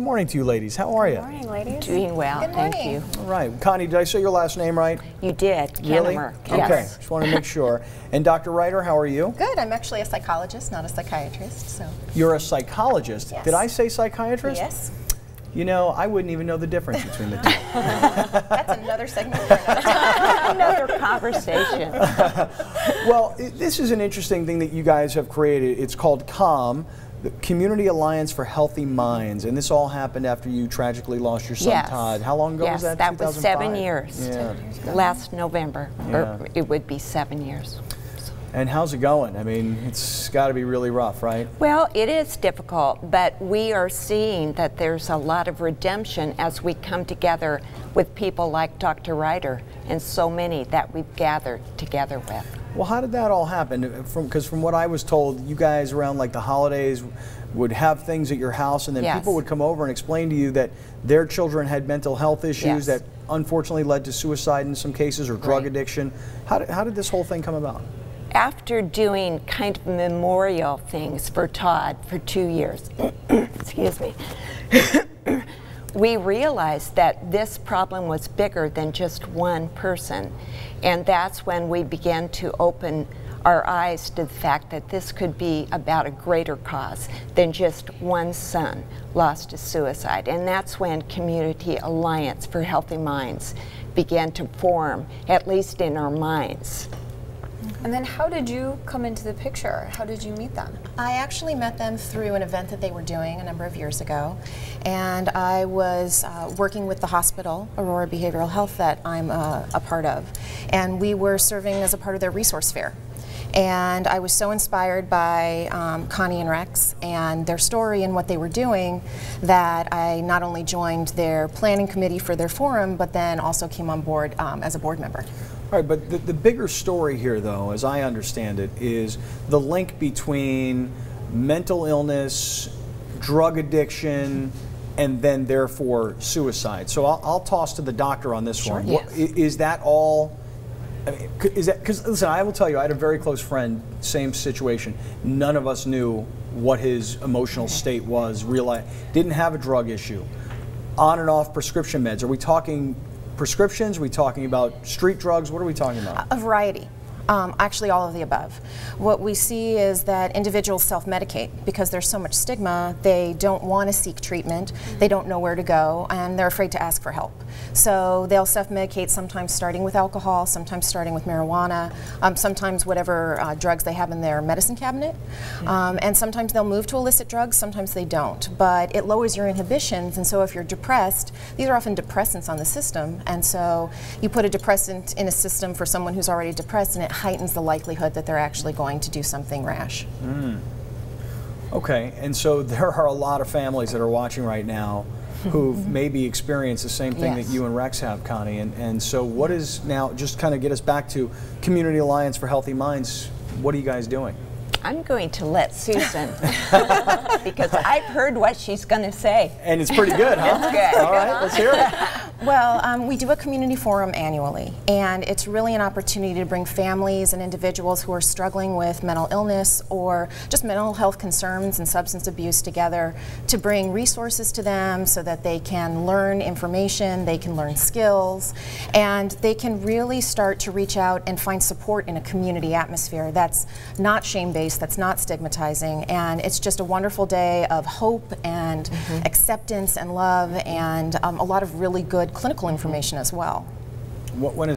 morning to you ladies. How are you? Good morning, ladies. Doing well, Good morning. thank you. All right. Connie, did I say your last name right? You did, Really? Kennemer. Okay, Yes. just want to make sure. And Dr. Ryder, how are you? Good. I'm actually a psychologist, not a psychiatrist. So. You're a psychologist. Yes. Did I say psychiatrist? Yes. You know, I wouldn't even know the difference between the two. That's another segment for another time. Another conversation. Well, this is an interesting thing that you guys have created. It's called CALM, the Community Alliance for Healthy Minds, and this all happened after you tragically lost your son, Yes. Todd. How long ago Yes, was that? that was 7 2005? years. Yeah. 7 years ago. Last November, Yeah. or it would be 7 years. And how's it going? I mean, it's got to be really rough, right? Well, it is difficult, but we are seeing that there's a lot of redemption as we come together with people like Dr. Ryder and so many that we've gathered together with. Well, how did that all happen? Because from what I was told, you guys around like the holidays would have things at your house, and then Yes. people would come over and explain to you that their children had mental health issues Yes. that unfortunately led to suicide in some cases or drug Right. addiction. How did this whole thing come about? After doing kind of memorial things for Todd for 2 years, excuse me, we realized that this problem was bigger than just one person. And that's when we began to open our eyes to the fact that this could be about a greater cause than just one son lost to suicide. And that's when Community Alliance for Healthy Minds began to form, at least in our minds. And then how did you come into the picture? How did you meet them? I actually met them through an event that they were doing a number of years ago, and I was working with the hospital, Aurora Behavioral Health, that I'm a part of, and we were serving as a part of their resource fair. And I was so inspired by Connie and Rex and their story and what they were doing that I not only joined their planning committee for their forum, but then also came on board as a board member. All right, but the bigger story here, though, as I understand it, is the link between mental illness, drug addiction, and then therefore suicide. So I'll toss to the doctor on this one. Yes. Is that all? I mean, is that because listen? I will tell you, I had a very close friend, same situation. None of us knew what his emotional state was. Didn't have a drug issue. On and off prescription meds. Are we talking prescriptions? Are we talking about street drugs? What are we talking about? A variety. Actually, all of the above. What we see is that individuals self-medicate because there's so much stigma. They don't want to seek treatment. They don't know where to go, and they're afraid to ask for help. So they'll self-medicate, sometimes starting with alcohol, sometimes starting with marijuana, sometimes whatever drugs they have in their medicine cabinet, and sometimes they'll move to illicit drugs, sometimes they don't. But it lowers your inhibitions, and so if you're depressed, these are often depressants on the system, and so you put a depressant in a system for someone who's already depressed, and it heightens the likelihood that they're actually going to do something rash. Okay, and so there are a lot of families that are watching right now who've maybe experienced the same thing Yes. that you and Rex have, Connie. And so what is now, just kind of get us back to Community Alliance for Healthy Minds, what are you guys doing? I'm going to let Susan, because I've heard what she's going to say. And it's pretty good, huh? It's good. All right, let's hear it. Well, we do a community forum annually, and it's really an opportunity to bring families and individuals who are struggling with mental illness or just mental health concerns and substance abuse together to bring resources to them so that they can learn information, they can learn skills, and they can really start to reach out and find support in a community atmosphere that's not shame-based, that's not stigmatizing, and it's just a wonderful day of hope and acceptance and love and a lot of really good clinical information as well. When is